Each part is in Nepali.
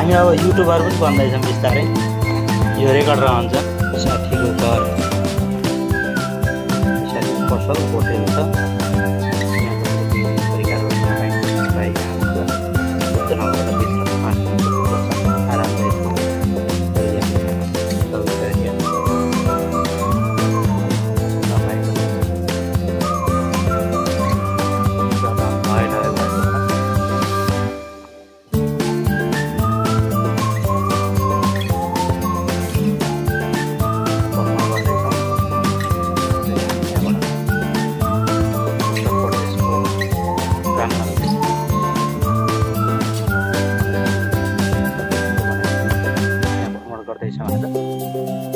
हामी अब युट्युबर पनि बन्दैछौँ बिस्तारै। यो रेकर्ड रहन्छ। साथीको घर साथीको पसल होटेल छ।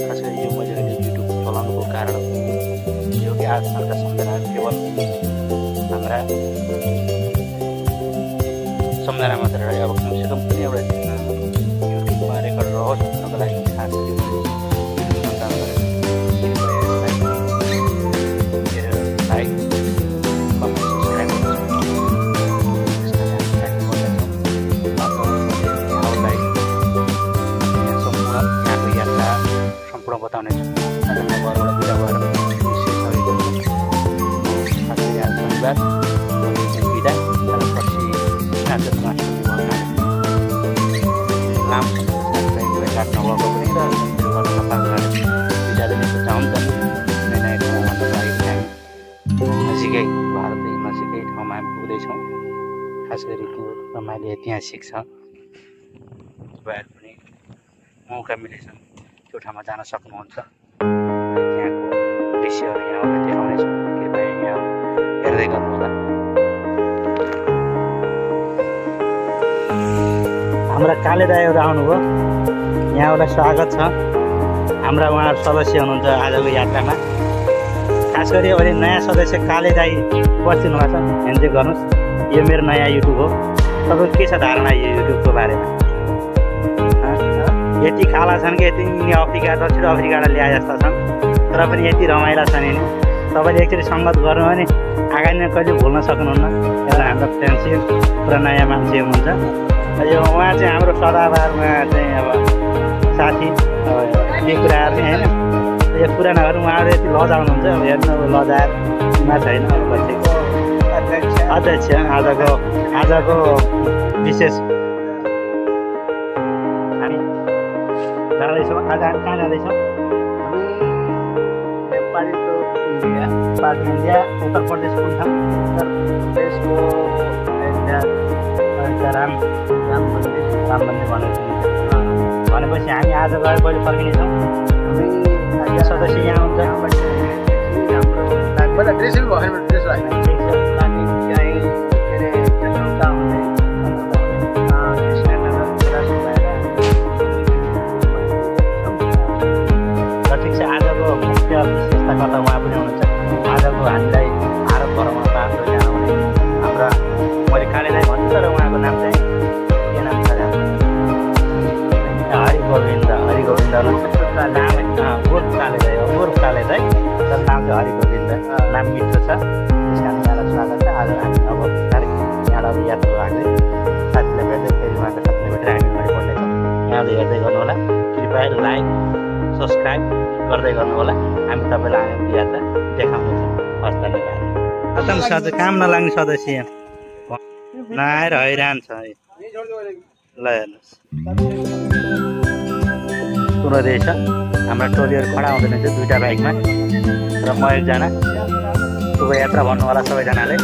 खास गरी यो मैले युट्युब चलाउनुको कारण यो कि आजकलका सम्झना केवल हाम्रा सम्झना मात्र रह्यो। अब कमसेकम पनि एउटा युट्युबमा रेकर्ड रहोस् भन्नको लागि खास बताउने छु। घरबाट बिदा भएर शनिबार बिदा तर पछि लामो भेटघाट नभएको पनि र बिदा दिनेको हुन्छ नि नयाँ ठाउँमा नजिकै भारतकै नजिकै ठाउँमा हामी पुग्दैछौँ। खास गरी त्यो रमाइलो ऐतिहासिक छ। तपाईँहरू पनि मौका मिलेछ त्यो ठाउँमा जान सक्नुहुन्छ। त्यहाँको दृश्यहरू यहाँलाई देखाउनेछु। कृपया यहाँ हेर्दै गर्नुहोला। हाम्रा काले दाइहरू आउनुभयो, यहाँलाई स्वागत छ। हाम्रा उहाँहरू सदस्य हुनुहुन्छ आजको यात्रामा। खास गरी अहिले नयाँ सदस्य काले दाइ बसिदिनु भएको छ, ह्यान्डसेक गर्नुहोस्। यो मेरो नयाँ युट्युब हो। तपाईँको के छ धारणा यो युट्युबको बारेमा? यति खाला छन् कि यति अफ्रिका दक्षिण अफ्रिकाबाट ल्याए जस्ता छन्, तर पनि यति रमाइला छन् नि। तपाईँले एकचोटि सङ्गत गर्नु भने आगामी कहिले भुल्न सक्नुहुन्न। एउटा हाम्रो फ्रेन्डसिप पुरा नयाँ मान्छे हुनुहुन्छ। यो उहाँ चाहिँ हाम्रो सदाबार उहाँ चाहिँ अब साथी यी कुराहरू नै होइन। यो पुरानाहरू उहाँहरू यति लजाउनुहुन्छ। अब हेर्नु लजाएरमा छैन। अब बच्चेको अध्यक्ष आजको विशेष जाँदैछौँ। आज हामी कहाँ जाँदैछौँ? Nepali to India, part India, Uttar Pradesh कुन ठाउँ? उत्तर प्रदेशको राम मन्दिर भनेपछि हामी आज गएर कहिले फर्किनेछौँ? हामी सदस्य यहाँ हुन्छ। हाम्रो ड्रेसै भएन, ड्रेस लाग्यो चाहिँ के अरे जसौका हुने मुख्य विशेषताकर्ता उहाँ पनि हुनुहुन्छ। आजको हामीलाई भारत भ्रमण राम्रो जानुहुने हाम्रा मैले काले दाइ भन्छु तर उहाँको नाम चाहिँ के नाम छ? हरिगोविन्द हुनुहुन्छ। नाम गोर्ख काले दाइ हो, गोर्ख काले दाइ, तर नाम चाहिँ हरिगोविन्द। नाम मिठो छ, त्यस कारण यहाँलाई स्वागत छ। आज हामी अब बिस्तारै यहाँलाई अब यात्रा लाग्दै साथीलाई भेट्दै फेरि उहाँको साथीलाई भेटेर हामी अगाडि बढ्दैछौँ। यहाँले हेर्दै गर्नु होला। कृपया लाइक सब्सक्राइब गर्दै गर्नु होला। हामी तपाईँलाई आगामी यात्रा देखाउनेछौँ। हस् धन्यवाद। खतम सदस्य काम नलाग्ने सदस्य नआएर हैरान छ। ल हेर्नुहोस् पुरो रहेछ। हाम्रा टोलीहरू खडा हुँदैन थियो दुईवटा बाइकमा र म एकजना। शुभ यात्रा भन्नु होला सबैजनाले।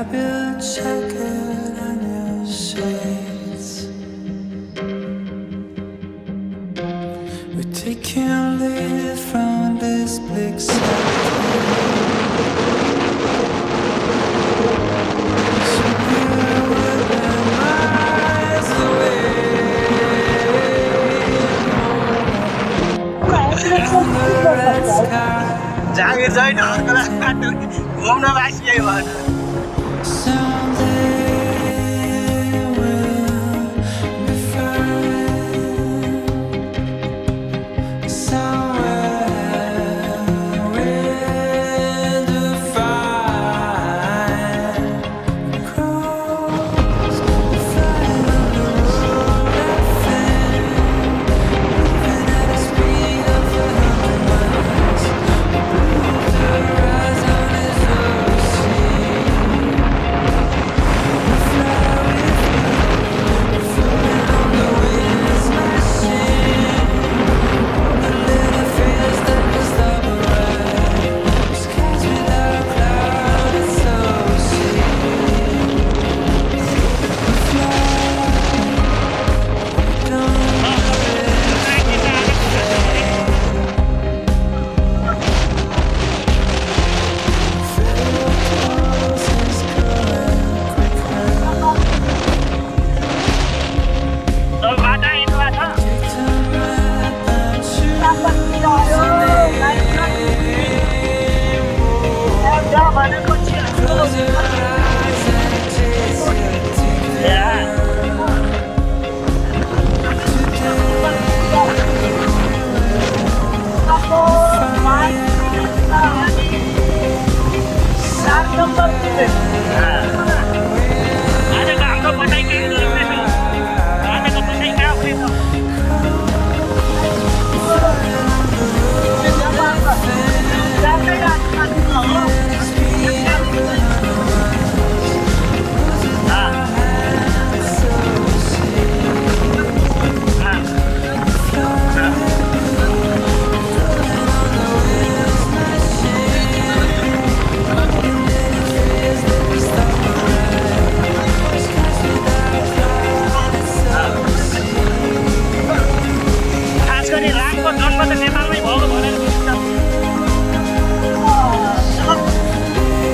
grab your jacket and your shades. We're taking leave from this big जागिर छैन घुम्न बाँकी भएन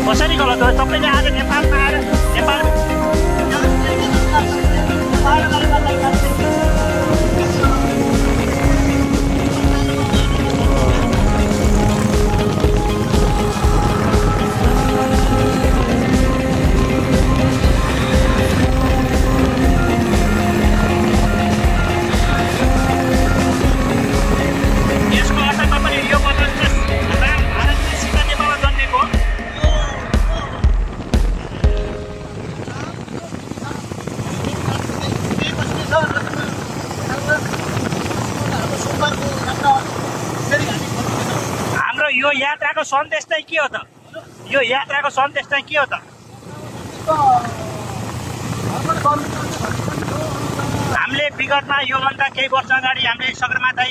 कसरी गलत हो सबैले आज नेपालमा आएर नेपाल यसको अर्थ पनि यो बदल्छ भारत देशबाट नेपालमा जन्मेको हाम्रो यो यात्राको सन्देश चाहिँ के हो त यो यात्राको सन्देश चाहिँ के हो त हामीले विगतमा योभन्दा केही वर्ष अगाडि हामीले सगरमाथा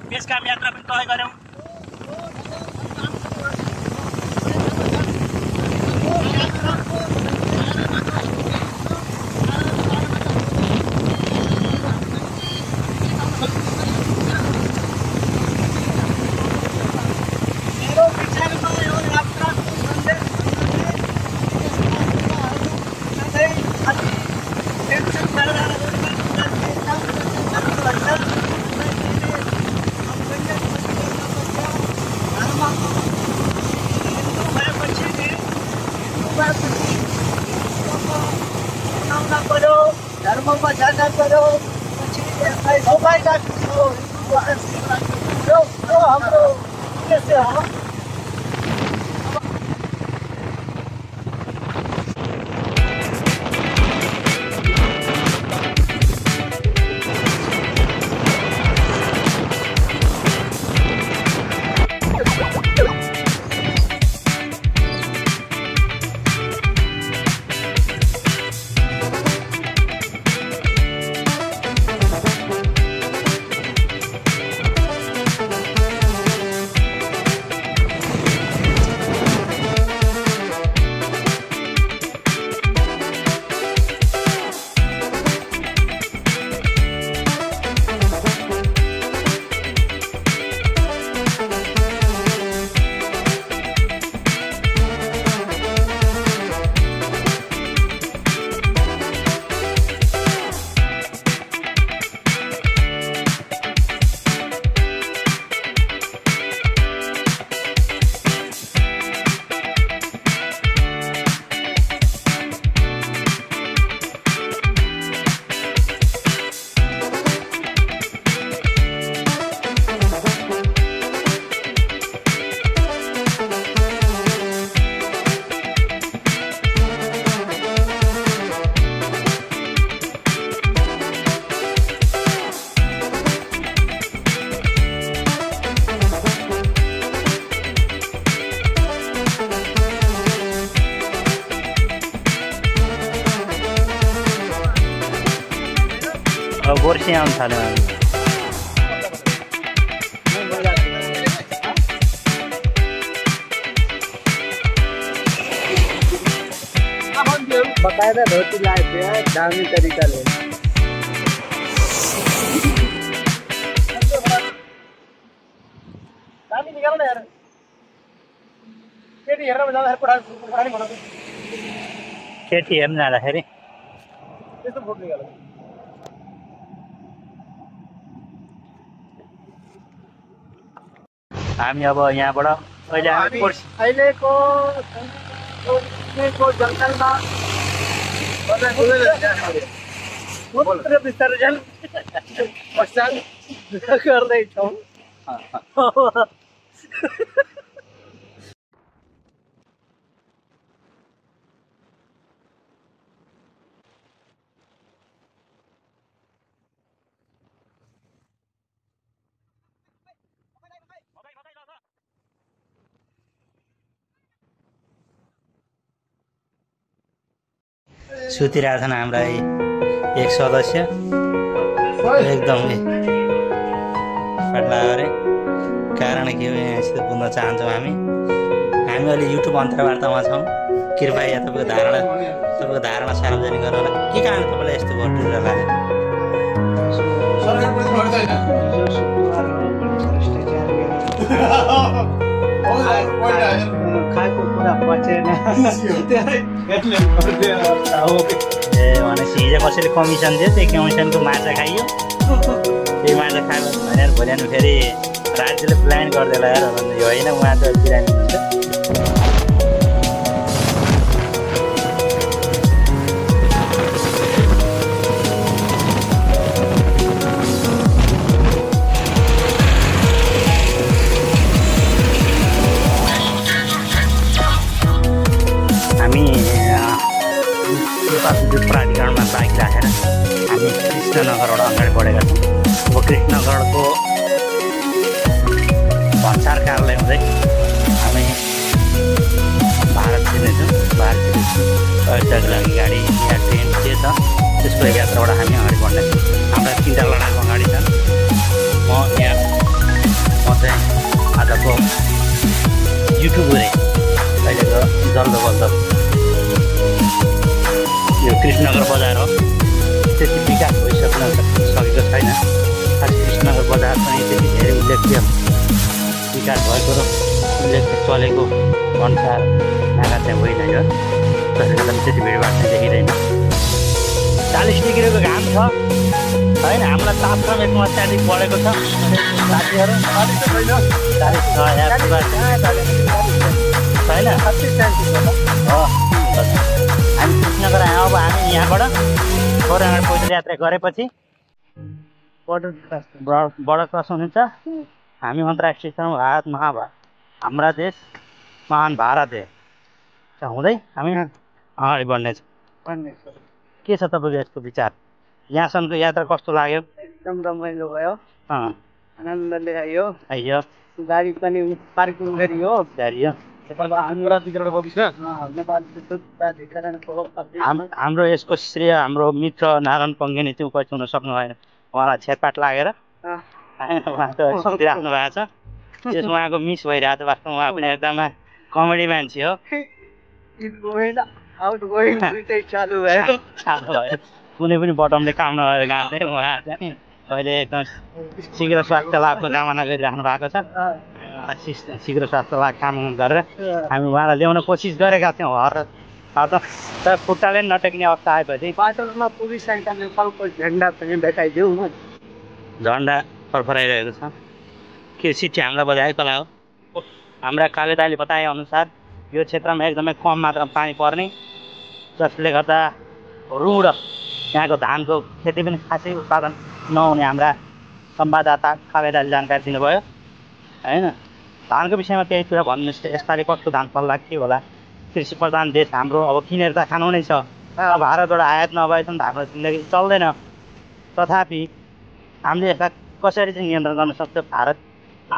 पेशकाम यात्रा पनि तय गऱ्यौँ धर्ममा जाँदा करो सबैका हाम्रो उद्देश्य हो पोर्सी आउनु थाल्यो बकायदा धोती लाए थे यार दामी तरीका ले दामी निकालो ना यार केटी हेरेर जाँदा पुरानी भन केटी हेर्न जाँदाखेरि त्यस्तो फोटो निकालो हामी अब यहाँबाट अहिले हामी पोर्सी अहिलेको जङ्गलमा बिस्तारै जान पश्चात गर्दैछौँ सुतिरहेछन् हाम्रा एक सदस्य एकदमै फट्ला गरे कारण के हो यहाँसित बुझ्न चाहन्छौँ हामी अहिले युट्युब अन्तर्वार्तामा छौँ कृपया तपाईँको धारणा सार्वजनिक गर्नु होला के कारण तपाईँलाई यस्तो भोटुरा लाग्यो खाएको कुरा पचेन ए भनेपछि हिजो कसैले कमिसन दियो त्यही कमिसनको माछा खाइयो त्यही माछा खायो भनेर भोलि फेरि राज्यले प्लान गरिदिएला यार भन्नु यो होइन उहाँ त बिरामी हुन्छ प्राधिकरणमा बाइक राखेर हामी कृष्णनगरबाट अगाडि बढेका छौँ अब कृष्णनगरको भन्सार कार्यालय हुँदै हामी भारत छिर्नेछौँ भारत अयोध्याको लागि गाडी या ट्रेन के छ त्यसको यात्राबाट हामी अगाडि बढ्नेछौँ हाम्रा 3टा लडाकु अगाडि छन् म चाहिँ आजको युट्युबरे अहिलेको जल्दो बल्दो यो कृष्णनगर बजार हो त्यति विकास सकेको छैन खास कृष्णनगर बजार पनि त्यति धेरै उल्लेख्य विकास भएको र उल्लेख्य चलेको अनुसार नागा चाहिँ होइन यो त्यसले गर्दा त्यति भिडभाड चाहिँ देखिँदैन 40 डिग्रीको घाम छ होइन हामीलाई तापक्रम एकदम अत्याधिक बढेको छ साथीहरू हामी कृष्णनगर आयौँ अब हामी यहाँबाट गोरुमारा पैदल यात्रा गरेपछि बर्डर क्रस हुनुहुन्छ हामी अन्तर्राष्ट्रिय छौँ भारत महाभारत हाम्रा देश महान भारत देश हुँदै हामी अगाडि बढ्नेछौँ के छ तपाईँको यसको विचार यहाँसम्मको यात्रा कस्तो लाग्यो एकदम रमाइलो भयो आनन्दले आयो आइयो गाडी पनि पार्किङ गरियो हाम्रो यसको श्रेय हाम्रो मित्र नारायण पङ्गेनी चाहिँ उपस्थित हुन सक्नु भएन उहाँलाई छेदपाट लागेर उहाँ त सुतिराख्नु भएको छ त्यस उहाँको मिस भइरहेको छ वास्तवमा उहाँ पनि एकदम कमेडी मान्छे हो कुनै पनि बटमले काम नगरेर गाँदै उहाँ चाहिँ अहिले एकदम शीघ्र स्वास्थ्य लाभको कामना गरिराख्नु भएको छ शीघ्र स्वास्थ्य लाभ काम गरेर हामी उहाँलाई ल्याउन कोसिस गरेका थियौँ तर खुट्टाले नटेक्ने अवस्था आएपछि बाटोमा पुलिस नेपालको झन्डा पनि देखाइदिउँ झन्डा फरफराइरहेको छ के सिटी हामीलाई बजाएको होला हो हाम्रा कागजातले बताए अनुसार यो क्षेत्रमा एकदमै कम मात्रामा पानी पर्ने जसले गर्दा रुड यहाँको धानको खेती पनि खासै उत्पादन नहुने हाम्रा संवाददाता कागजातले जानकारी दिनुभयो होइन धानको विषयमा त्यही कुरा भन्नुहोस् यसपालि कस्तो धान फल्ला के होला कृषि प्रधान देश हाम्रो अब किनेर त खानु नै छ भारतबाट आयात नभएसम्म धानको जिन्दगी चल्दैन तथापि हामीले यसलाई कसरी चाहिँ नियन्त्रण गर्न सक्छ भारत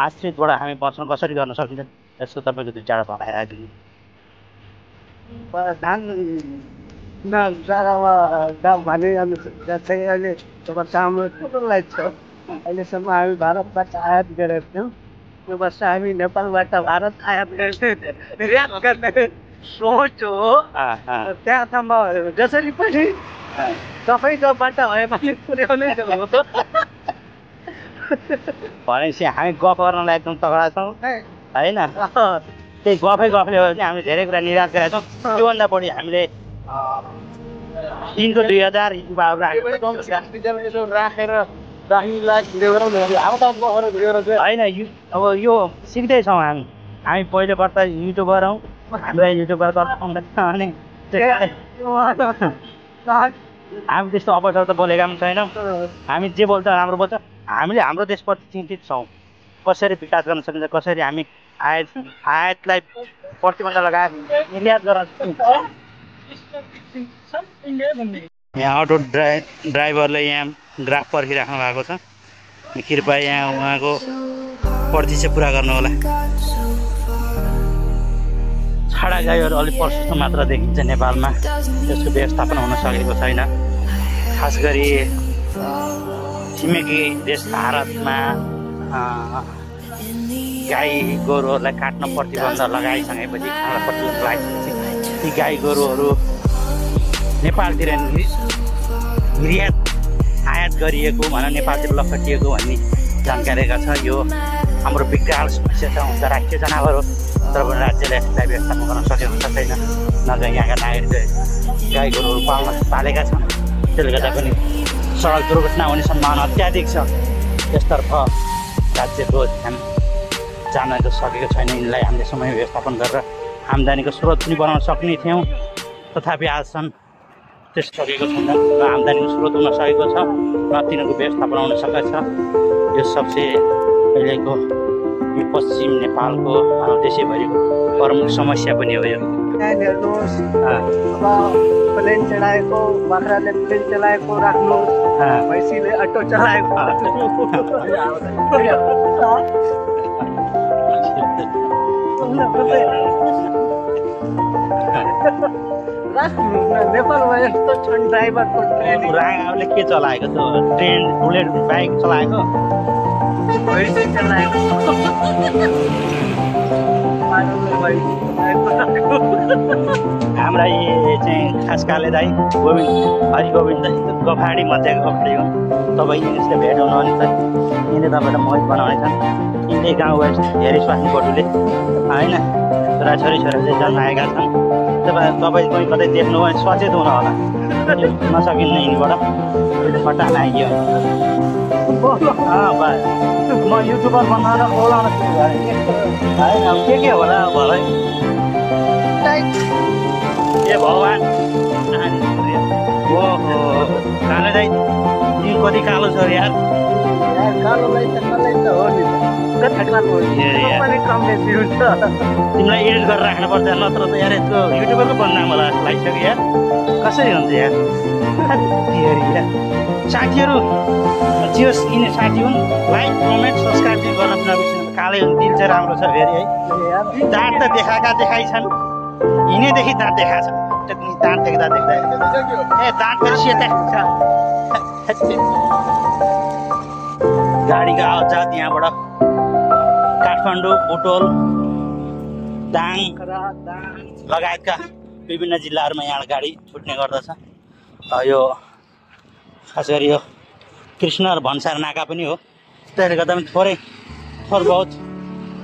आश्रितबाट हामी बच्न कसरी गर्न सकिन्छ यसको तपाईँको 2-4 भनाइ राखिदिनु धान जग्गामा दाम भने अनुसार चाहिँ अहिले वर्ष हाम्रो ठुलो लाइट छ। अहिलेसम्म हामी भारतबाट आयात गरेका थियौँ। यो वर्ष हामी नेपालबाट भारत आयात निर्यात गर्ने सोच हो। त्यहाँसम्म जसरी पनि तपाईँकोबाट भए पनि पुर्याउनै हो। भनेपछि हामी गफ गर्नलाई एकदम तगडा छौँ होइन। त्यही गफले हो भने हामीले धेरै कुरा निर्यात गरेका छौँ। त्योभन्दा बढी हामीले दिनको 2000 राखेर होइन अब यो सिक्दैछौँ हामी पहिले पर्दा युट्युबर हौँ। हामीलाई युट्युबर अनि हामी त्यस्तो अवसर त बोलेका पनि छैनौँ। हामी जे बोल्छ राम्रो बोल्छ। हामीले हाम्रो देशप्रति चिन्तित छौँ। कसरी विकास गर्न सकिन्छ, कसरी हामी आयातलाई प्रतिबन्ध लगाएर निर्यात गर्न सकिन्छ। यहाँ अटो ड्राइभरले यहाँ ग्राफ पर्खिराख्नु भएको छ। कृपया यहाँ उहाँको प्रतीक्षा पुरा गर्नु होला। छाडा गाईहरू अलिक प्रशस्त मात्र देखिन्छ नेपालमा। त्यसको व्यवस्थापन हुन सकेको छैन। खास गरी छिमेकी देश भारतमा गाई गोरुहरूलाई काट्न प्रतिबन्ध लगाइसकेपछि खाना प्रतिबन्ध लगाइसकेपछि ती गाई गोरुहरू नेपालतिर निर्यात आयात गरिएको भनौँ नेपालतिर लखटिएको भन्ने जानकारीका छ। यो हाम्रो विकराल समस्या छ। अन्तर्राष्ट्रिय जनावर हो तर पनि राज्यले यसलाई व्यवस्थापन गर्न सकेको छ छैन। नजर यहाँका नागरिकले गाई गोरुहरू पालेका छन्। त्यसले गर्दा पनि सडक दुर्घटना हुने सम्भावना अत्याधिक छ। यसतर्फ राज्यको ध्यान जान सकेको छैन। यिनलाई हामीले समय व्यवस्थापन गरेर आम्दानीको स्रोत पनि बनाउन सक्ने थियौँ। तथापि आजसम्म त्यस्तो सकेको छैन। न आम्दानीको स्रोत हुन सकेको छ न तिनीहरूको व्यवस्थापन हुन सकेको छ। यो सबसे अहिलेको यो पश्चिम नेपालको देशैभरिको प्रमुख समस्या पनि हो। यो हेर्नुहोस्, प्लेन चलाएको बाख्राले प्लेन चलाएको राख्नुहोस्, भैँसीले अटो चलाएको नेपालमा यस्तो छन् ड्राइभरको रागाले के चलाएको छ? ट्रेन बुलेट बाइक चलाएको, भैँसी चलाएको हाम्रा यी चाहिँ खास काले दाई हरिगोविन्द गफाडी मध्येको गफाडी हो। तपाईँ यिनीसित भेट हुनु भने चाहिँ यिनले तपाईँलाई मोहित बनाउनेछन्। यिनले गाउँ वेस्ट धेरै स्वास्नी बटुले होइन छोराछोरी चाहिँ जन्माएका छन्। तपाईँ कोही कतै देख्नु भने सचेत हुनु होला। नसकिन्न यिनीबाट फटा लाग्यो। म युट्युबर बनाएर बोलाउन सुरु गरेँ होइन। अब के होला भलै ए भगवान्। ओहो कालो दाइ तिमी कति कालो छ यार? कालोलाई त कसलाई त हो नि कता कालो हो पनि कम बेसी हुन्छ। तिमीलाई एडिट गरेर राख्नुपर्छ नत्र त यार यस्तो युट्युबरको बदनाम होला जस्तो लागिसक्यो यार। कसरी हुन्छ यार? यार साथीहरू जे होस् यिनी साथी हुन् लाइक कमेन्ट सब्सक्राइब चाहिँ गर्न नबिर्सिनु। कालै हुन् दिल चाहिँ राम्रो छ फेरि है। दाँत त देखाइ छन्। हिँडेदेखि दाँत देखाएको छ। दाँत देख्दा ए दाँत फेरि सेता गाडीको आवाज जात यहाँबाट काठमाडौँ, बुटोल, दाङ लगायतका विभिन्न जिल्लाहरूमा यहाँ गाडी छुट्ने गर्दछ। यो खास गरी यो कृष्ण र भन्सार नाका पनि हो। त्यसले गर्दा पनि थोर बहुत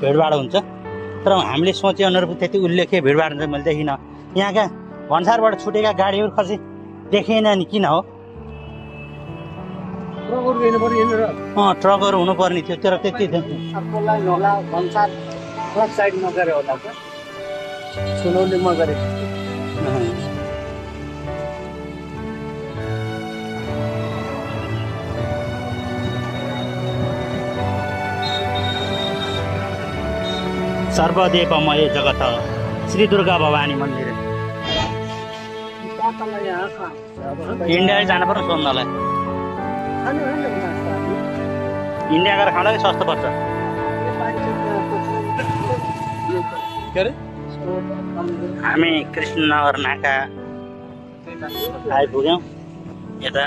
भिडभाड हुन्छ। तर हामीले सोचे अनुरूप त्यति उल्लेख्य भिडभाड हुन्छ मैले देखिनँ। यहाँका भन्सारबाट छुटेका गाडीहरू खसी देखिएन नि किन हो? ट्रकहरू हुनुपर्ने थियो तर त्यति थियो। साइडमा गरे होला त सुनौलीमा गरे। सर्वदेवमय जगत श्री दुर्गा भवानी मन्दिर। इन्डिया जानु पर्छ सोध्नलाई। इन्डिया गएर खाँदा सस्तो पर्छ। हामी कृष्णनगर नाका आइपुग्यौँ यता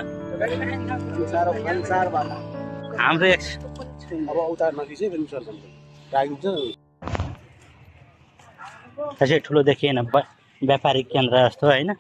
हाम्रो त्यसै ठुलो देखिएन व्यापारिक केन्द्र जस्तो होइन।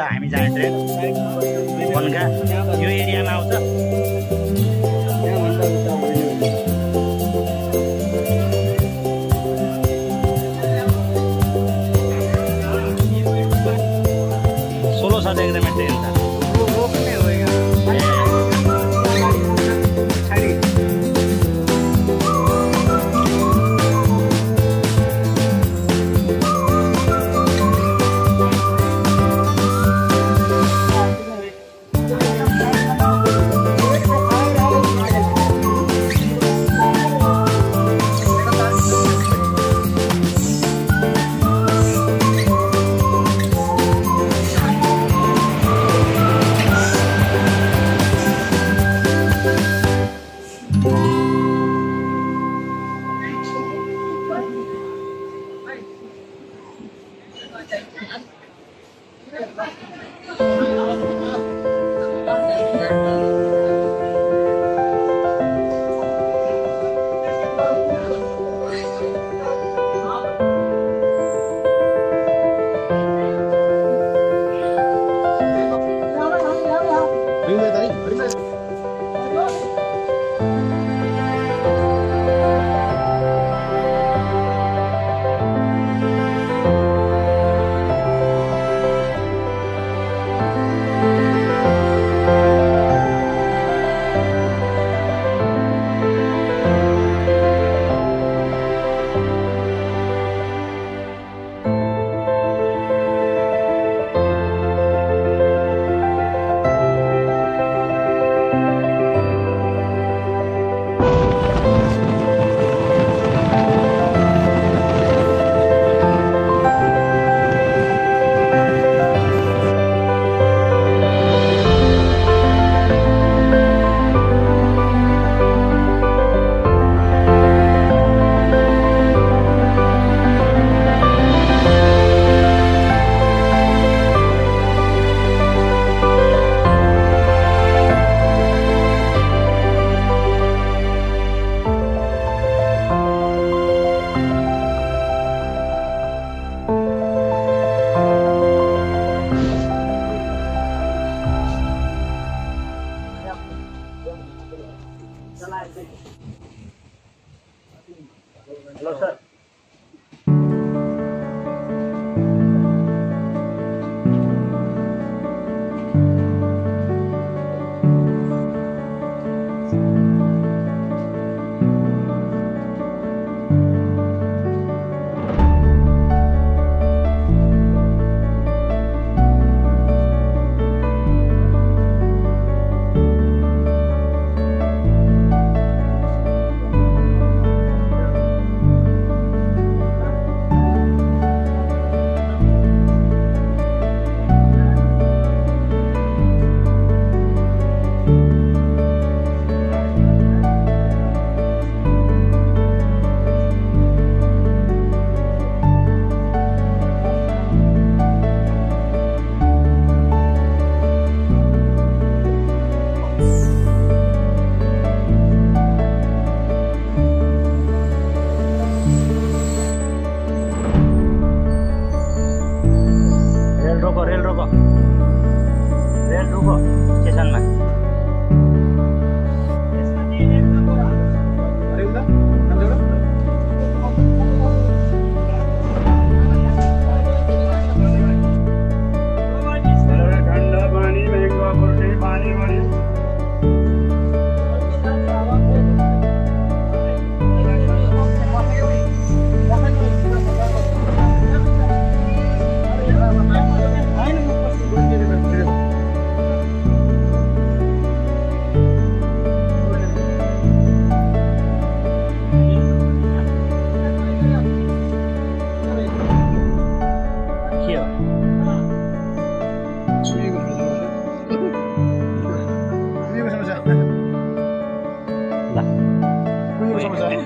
हामी जाने ट्रेन बनगा यो एरियामा आउँछ। सोलो छ एकदमै ट्रेन छ। Hello, sir.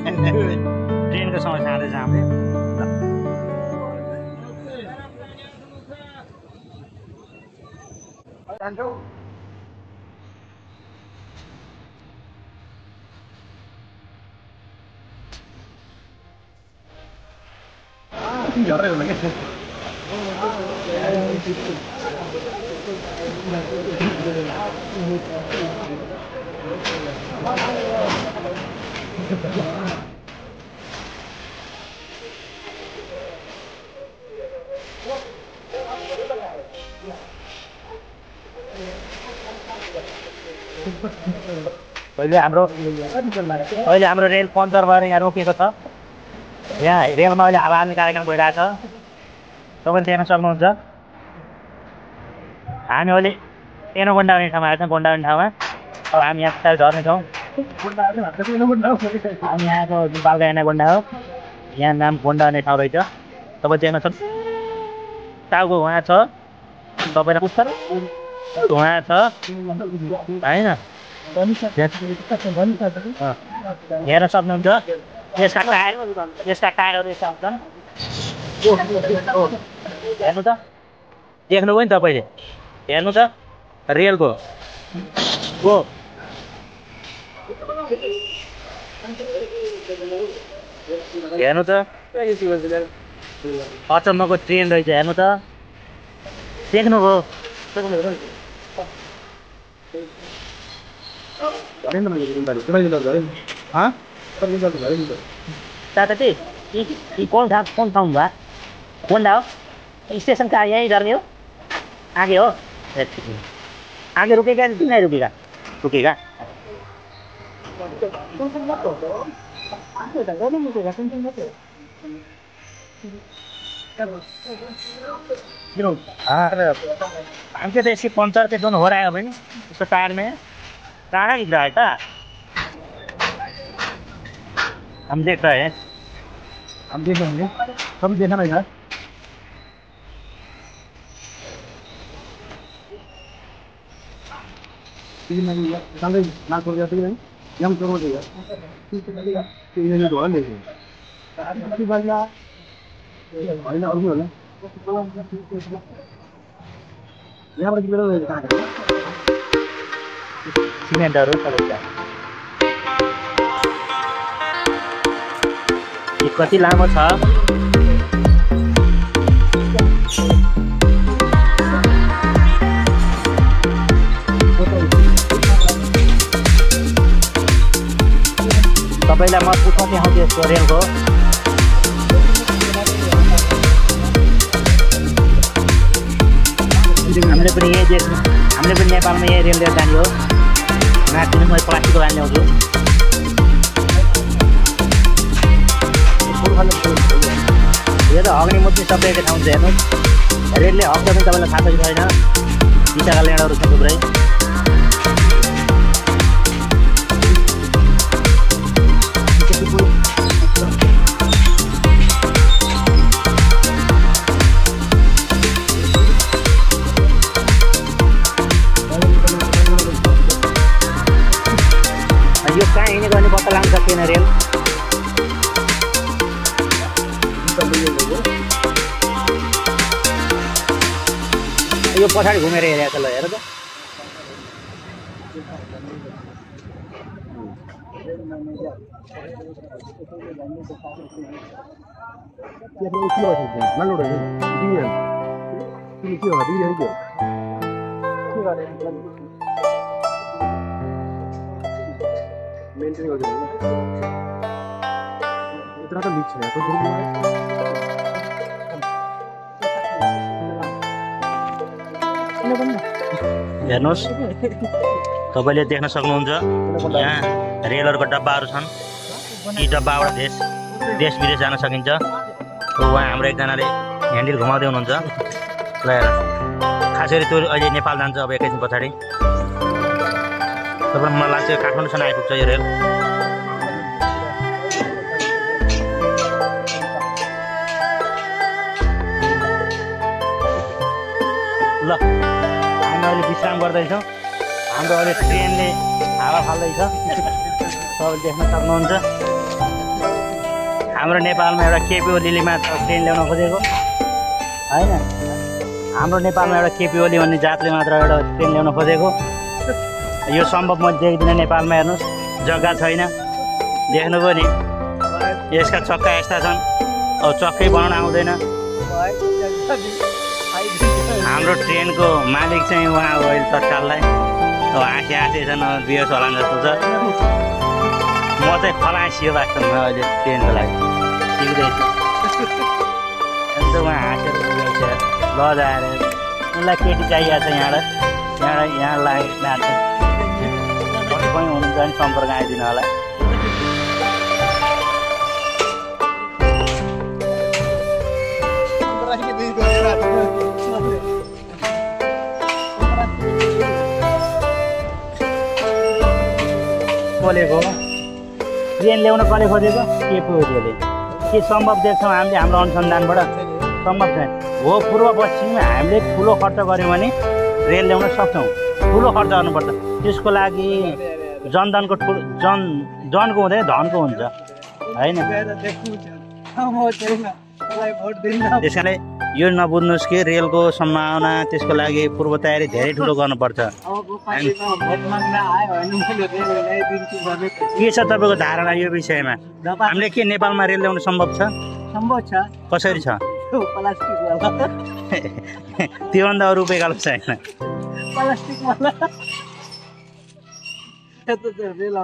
ट्रेनको समस्या आउँदैछ हामीले अहिले हाम्रो रेल पञ्चर भएर यहाँ रोकिएको छ यहाँ रेलमा अहिले हावा हाल्ने कार्यक्रम भइरहेछ तपाईँले देख्न सक्नुहुन्छ हामी अहिले एनो गोन्डा भन्ने ठाउँमा आएको छौँ गोन्डा भन्ने ठाउँमा अब हामी यहाँ पछाडि झर्नेछौँ हामी यहाँको बालका एना गोन्डा हो यहाँ नाम गोन्डा भन्ने ठाउँ रहेछ तपाईँ देख्न सक्छ टाउको उहाँ छ तपाईँलाई पुग्छ धुवा छ होइन हेर्न सक्नुहुन्छ यसका टायरहरू यस्ता हुन्छन् हेर्नु त देख्नुभयो नि तपाईँले हेर्नु त रेलको हो हेर्नु त अचम्मको ट्रेन रहेछ हेर्नु त देख्नुभयो चाचा ये कौन ठाउँ हुआ गोन्डा हो स्टेशन कहाँ यहीँ झर्ने हो आगे हो आगे रुकेगा कि नहीं रुकेगा रुकेगा हमसे तो इसकी पंचर के दोनों हो रहा है अभी उसका टायर में कहाँ गिर रहा है था हम देख रहे हैं हम देख लेंगे हम देखना रहेगा सिमेन्टहरू सबैका यो कति लामो छ सबैलाई मजबुत कति आउँछ यसको रेलको हामीले पनि यही देख्नु हामीले पनि नेपालमा यही रेल जाने हो माथि पनि मैले प्लास्टिकको लाने ल्याउँछु यो त हग्ने मुच्ने सबैको ठाउँ छ हेर्नुहोस् रेलले हग्दा पनि तपाईँलाई थाहा छ कि छैन बिचाका लेँडाहरू छ थुप्रै यो कहाँ हिँड्ने गर्ने पत्ता लाग्न सकिएन रेल यो पछाडि घुमेर हेरेको छ ल हेर त मेंटेन कर देंगे इतना तो लीक है तो हेर्नुहोस् तपाईँले देख्न सक्नुहुन्छ यहाँ रेलहरूको डब्बाहरू छन् यी डब्बाबाट देश विदेश जान सकिन्छ उहाँ हाम्रो एकजनाले ह्यान्डल घुमाउँदै हुनुहुन्छ ल हेर खास गरी त्यो अहिले नेपाल जान्छ अब एकैछिन पछाडि तपाईँलाई मलाई लाग्छ काठमाडौँसम्म आइपुग्छ यो रेल ल हामी अहिले विश्राम गर्दैछौँ हाम्रो अहिले ट्रेनले हावा फाल्दैछ तपाईँले देख्न सक्नुहुन्छ हाम्रो नेपालमा एउटा केपी ओलीले मात्र ट्रेन ल्याउन खोजेको होइन, हाम्रो नेपालमा एउटा केपी ओली भन्ने जातले मात्र एउटा ट्रेन ल्याउन खोजेको। यो सम्भव म देख्दिनँ नेपालमा। हेर्नुहोस् जग्गा छैन, देख्नुभयो नि यसका चक्का यस्ता छन्। अब चक्कै बनाउन आउँदैन। हाम्रो ट्रेनको मालिक चाहिँ उहाँ हो अहिले तत्काललाई। अब हाँसी छन्, बिएस होला जस्तो छ। म चाहिँ फलासियो वास्तवमा अहिले ट्रेनको लागि सिक्दैछु। अन्त उहाँ हाँसेर लज आएर उनलाई केटी चाहिएको छ यहाँ लागेको नाच्छ। कहीँ हुनुहुन्छ भने सम्पर्क आइदिनु होला। बोलेको ट्रेन ल्याउन कसले खोजेको? केपी ओलीले। के सम्भव देख्छौँ हामीले हाम्रो अनुसन्धानबाट? सम्भव छैन। हो, पूर्व पश्चिममा हामीले ठुलो खर्च गऱ्यौँ भने रेल ल्याउन सक्छौँ। ठुलो खर्च गर्नुपर्छ त्यसको लागि। जनधनको जनको हुँदैन धनको हुन्छ होइन। त्यस कारणले यो नबुझ्नुहोस् कि रेलको सम्भावना त्यसको लागि पूर्व तयारी धेरै ठुलो गर्नुपर्छ। के छ तपाईँको धारणा यो विषयमा? हामीले के नेपालमा रेल ल्याउन सम्भव छ? सम्भव छ। कसरी छ? त्योभन्दा अरू उपाय गलत छैन।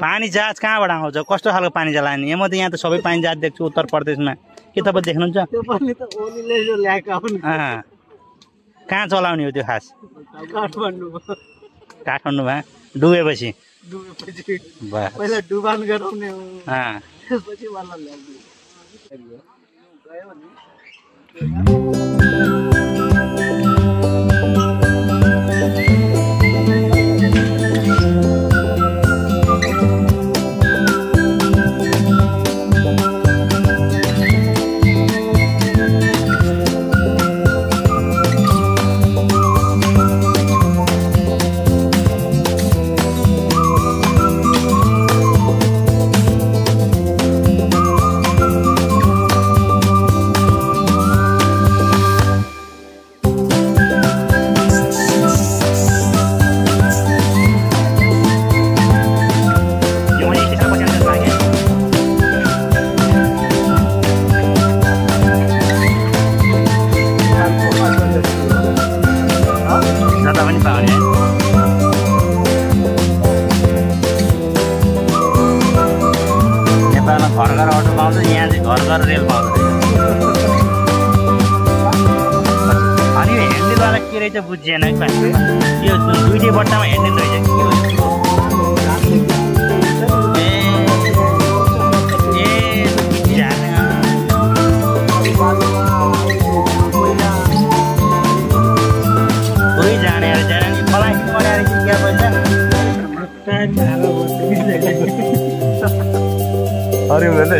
पानी जहाज कहाँबाट आउँछ? कस्तो खालको पानी जहाज लाने? म त यहाँ त सबै पानी जहाज देख्छु उत्तर प्रदेशमा। के तपाईँ देख्नुहुन्छ? कहाँ चलाउने हो त्यो खास? काठमाडौँमा डुबेपछि पहिला डुबान गराउने हो। रेल पाउँदैन। अनि यो ह्यान्डलवाला के रहेछ बुझिएन है। यो दुईटै बट्टामा ह्यान्डल रहेछ। कोही जाने मलाई पढाएर क्या पैसा अरे उनीहरूले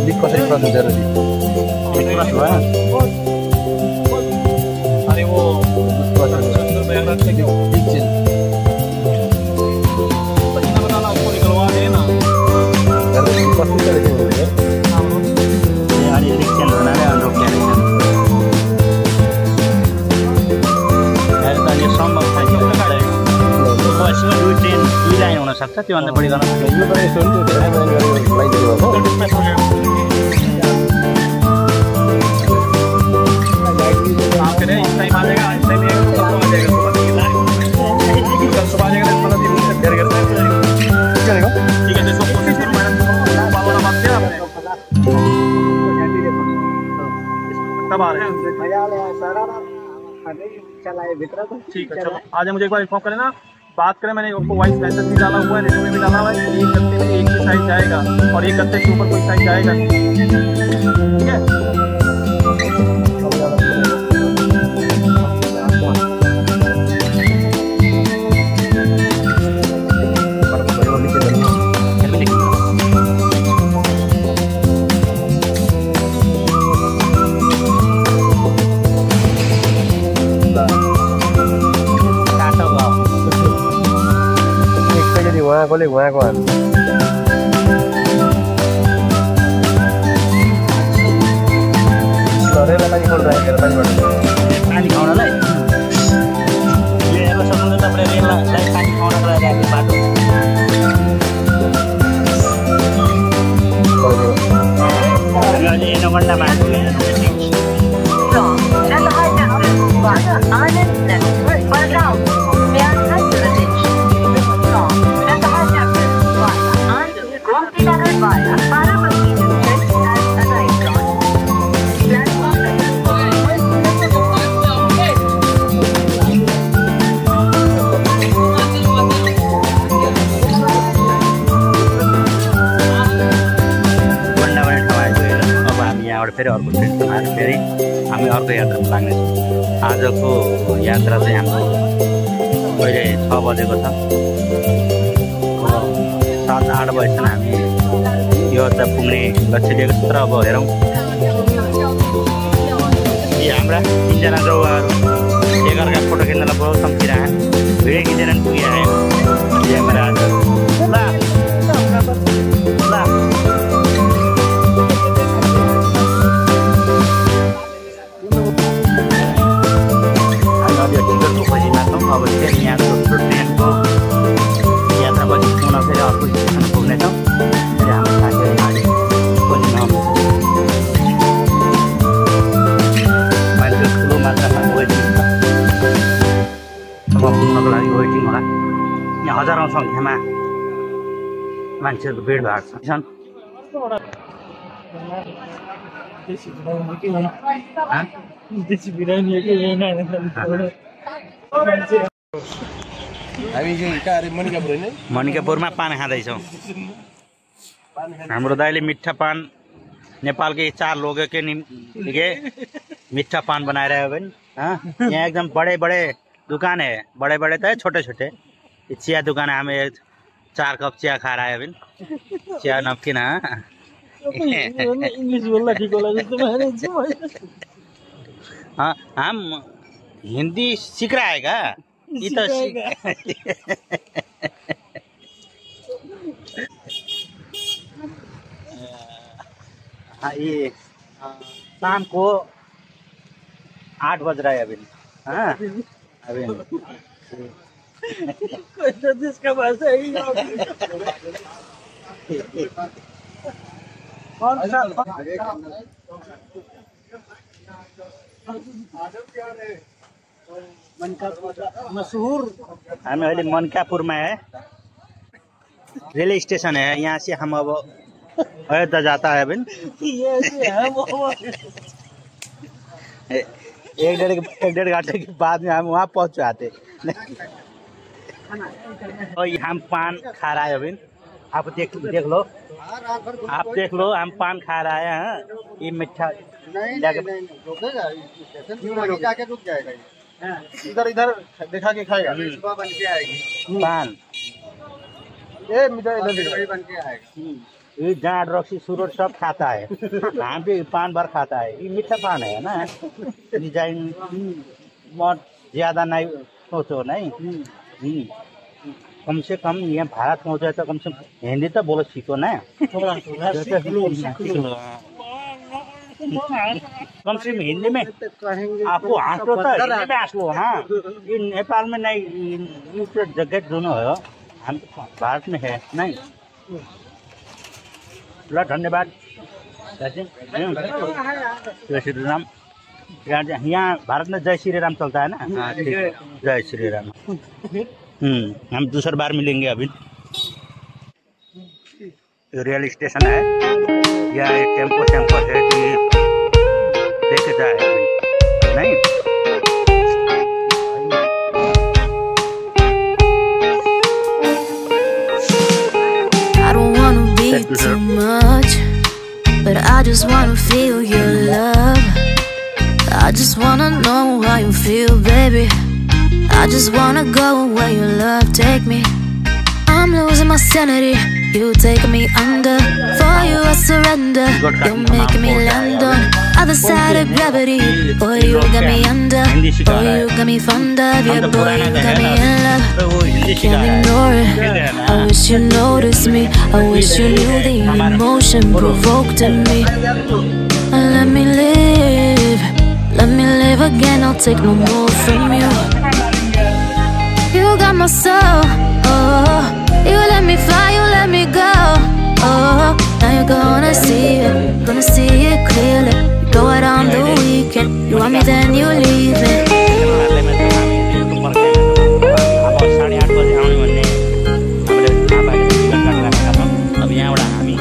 लिक कसरी क्रस हुन्छ अरे वो पसीना बताना उसको निकलवा दे ना। दुई लाइन हुनसक्छ, त्योभन्दा बढी गर्न ठीक है। चलो आज मुझे एक बार इन्फॉर्म करें ना, बात करें। मैंने आपको वॉइस मैसेज भी डाला हुआ है, रेडियो में भी डाला हुआ है। एक गत्ते में एक ही साइज जाएगा और एक गत्ते के ऊपर कोई साइज जाएगा नहीं। ठीक है। उहाँकोले उहाँको अहिले एनाकोन्डामा आइपुग्यो फेरि अर्को ट्रेनमा आएर फेरि हामी अर्को यात्रामा लाग्नेछौँ। आजको यात्रा चाहिँ हाम्रो अहिले 6 बजेको छ। 7-8 बजीसम्म हामी यो त पुग्ने लक्ष्य लिएको छ। तर अब हेरौँ यी हाम्रा 3जना जौवाहरू एकअर्का फोटो खिच्नलाई बहुत सम्झिरहे भिडियो खिचेर पुगिआयो क्यामेरा आज अब फेरि यहाँको ट्रेनको यात्रापछि पुनः फेरि अर्को स्टेसन पुग्नेछौँ। फेरि हाम्रो साथीहरू गाडी खोज्न मान्छे ठुलो मात्रामा वेटिङ छ। पुग्नको लागि वेटिङ होला। यहाँ हजारौँ सङ्ख्यामा मान्छेहरूको भिडभाड छन्। मणिकापुरमा पान खाँदैछौँ। हाम्रो दाइले मिठा पान नेपालकै 4 लोगों के लिए मीठा पान बनाए रहे हैं। यहाँ एकदम बड़े बड़े दुकान है, बड़े बड़े तो छोटे छोटे चिया दुकान है। हमें 4 कप चिया खा रहा है अभी चिया नमकीन। हाँ हम हिंदी सीख रहा है क्या? ये तो हाँ ये शाम को 8 बज रहा है अभी। हाँ अभी जिसका भाषा है मशहूर। हमें अहिले मनकापुर में है, रेलवे स्टेशन है। यहाँ से हम अब अयोध्या जाता है अभी। एक डेढ़ घंटे के बाद में हम वहाँ पहुँच जाते। और हम पान खा रहा है अभी। आप देख लो, आप देख लो हम पान खा रहा है। ये मीठा जाके रुक जाएगा। इधर इधर दिखा के खाएगा। सुबह बन के आएगी पान। ये मीठा इधर बन के आएगा। ये जाट रक्सी सुरोट सब खाता है। हम भी पान भर खाता है। ये मीठा पान है ना। डिजाइन बहुत ज्यादा नहीं सोचो नहीं। कम से कम ये भारत पहुँचे तो कम से कम हिंदी तो बोलो सीखो ना। कम से कम हिंदी में आपको हाँसलो तो हिंदी में हाँसलो। हाँ ये नेपाल में नहीं, ये जगह दोनों है। हम भारत में है नहीं। ल धन्यवाद। जय श्री राम। यहाँ भारत में जय श्री राम चलता है ना। हाँ जय श्री राम। हम दूसरी बार मिलेंगे अभी। रेल स्टेशन है या एक टेम्पो है कि लेके जाए नहीं। I don't wanna be too much, but I just wanna feel your love. I just wanna know how you feel, baby. I just wanna go where your love take me. I'm losing my sanity, you taking me under. For you I surrender, you're making me land on other side of gravity. Boy, you got me under, boy, you got me fond of. Yeah, boy, you got me in love. I can't ignore it. I wish you noticed me, I wish you knew the emotion provoked in me. Let me live again, I'll take no more from you. You got my soul, oh. You let me fly, you let me go, oh. Now you're gonna see it want me, then you leave me. अब 8:30 बजे आउने भन्ने हामीले थाहा पाएको टिकट काटिराखेका छौँ। अब यहाँबाट हामी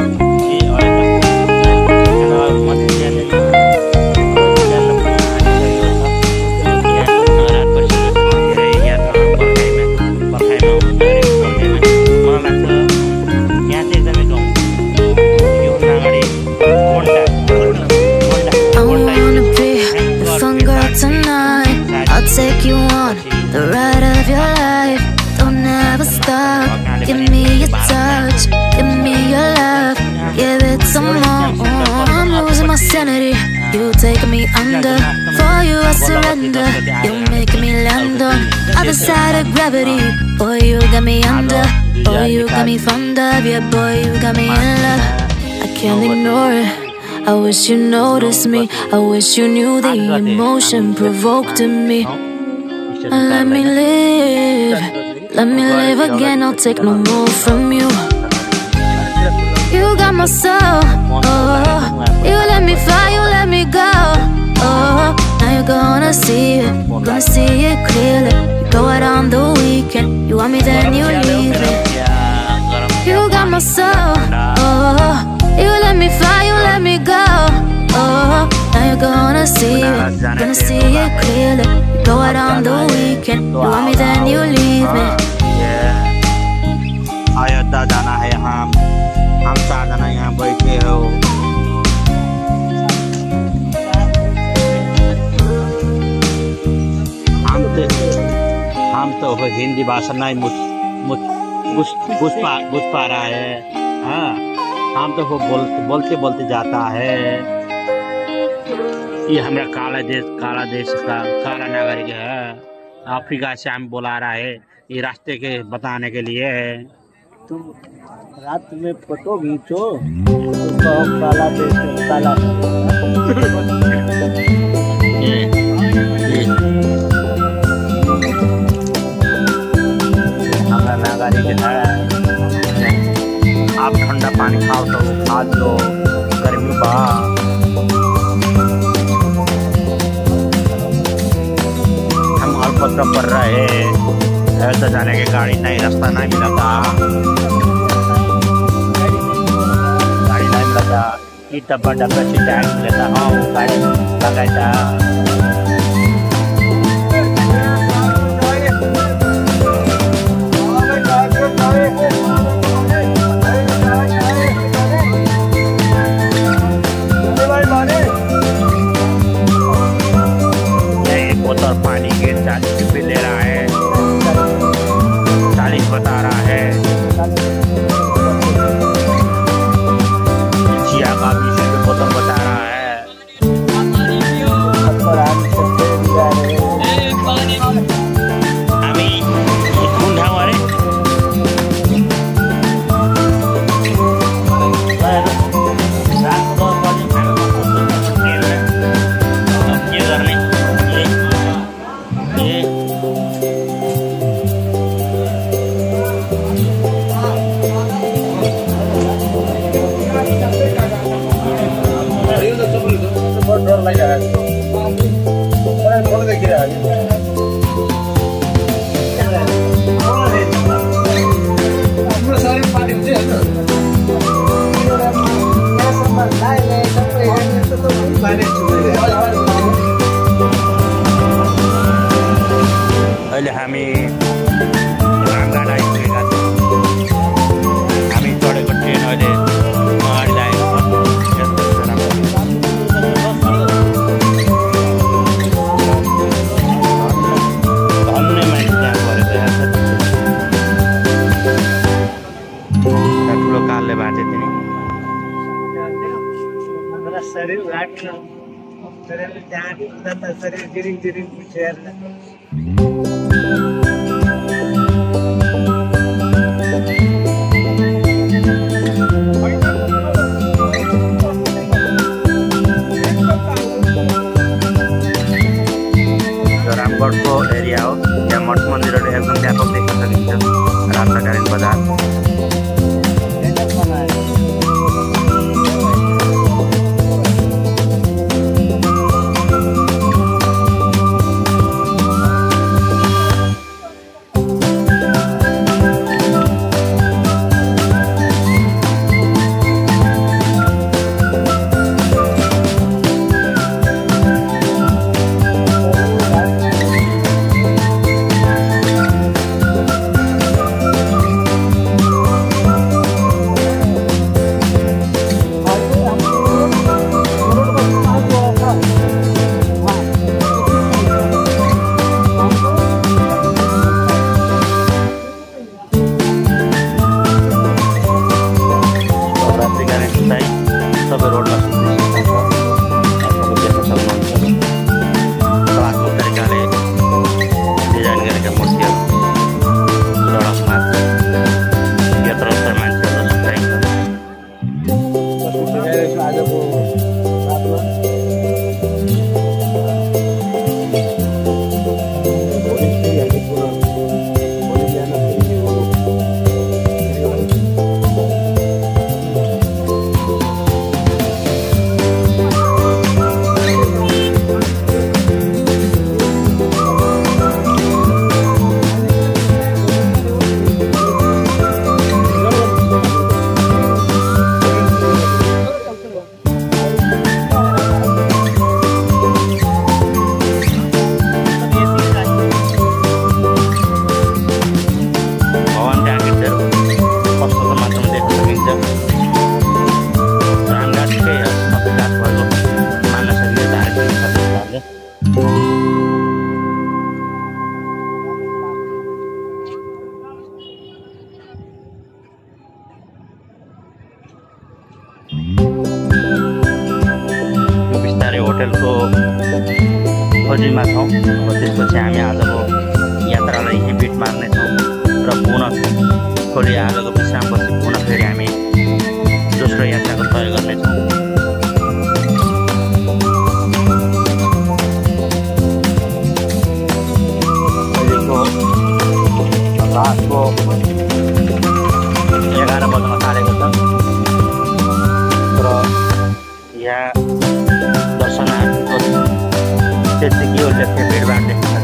I'll take you on the ride of your life. Don't ever stop. Give me your touch, give me your love, give it some more. I'm losing my sanity. You take me under. For you I surrender. You make me land on other side of gravity. Boy, you got me under. Boy, you got me fond of. Yeah, boy, you got me in love. I can't ignore it. I wish you noticed me. I wish you knew the emotion provoked in me. Let me live again. I'll take no more from you. You got my soul. Oh, you let me fly, you let me go. Oh, now you're gonna see it clearly. You go out on the weekend. You want me, then you leave me. You got my soul. Oh, you let me fly, you let me go. Oh, now you're gonna see it clearly. You go out on the weekend. You want me, then you leave me. Ayodhya जाना है हम 4 जना यहाँ बैठे हो। हम तो हिंदी भाषा नहीं बुझ पा रहा है। हाँ, हम तो वो बोलते जाता है। ये हमारा काला देश का काला नागरिक है। अफ्रीका से हम बुला रहा है ये रास्ते के बताने के लिए है। तुम रात में फोटो खींचो तो काला देश काला हमारा नागरिक है। आप ठंडा पानी खाओ तो खा लो, गर्मी बा। हम अल्पत्र पर रहे ऐसा जाने की गाड़ी नहीं, रास्ता नहीं मिला था। गाड़ी नहीं मिला था। ये डब्बा से टैग मिला था। हाँ, वो गाड़ी लगाया था। बोतल पानी के 40 रुपये ले रहा है, 40 बता रहा है। जिया का 20 रुपये बोतल बता रहा है। अभी कौन था हमारे अहिले हामी रामघाट आइपुगेका छौँ। हामी चढेको ट्रेन अहिले अगाडि लागेको छ। धन्य मान्छे त्यहाँ गरेको यहाँ ठुलो कालले बाँचे तिमी। शरीर घाटना शरीर त्याग जाता शरीर गिरिङ पुछेर्ला रामगढको एरिया हो। त्यहाँ मठ मन्दिरहरू एकदम व्यापक देख्न सकिन्छ। रामघाट बजार सबै रोडमा देख्न सक्नुहुन्छ कलात्मक तरिकाले डिजाइन गरेका मूर्तिहरू सडकमा यत्रो मान्छेहरू छुट्याइन्छ। आजको रातमा भोलि फेरि हामी पुनः भोलि बिहान फेरि यो बिस्तारै होटलको खोजीमा छौँ। त्यसपछि हामी आजको यात्रालाई यहीँ बिट मार्नेछौँ र पुनः भोलि आजको विश्रामपछि पुनः फेरि हामी दोस्रो यात्राको तय गर्नेछौँ। अहिलेको रातको 11 बज्न थालेको छ र यहाँ दर्शनार्थीको त्यतिकै भिडभाड देख्न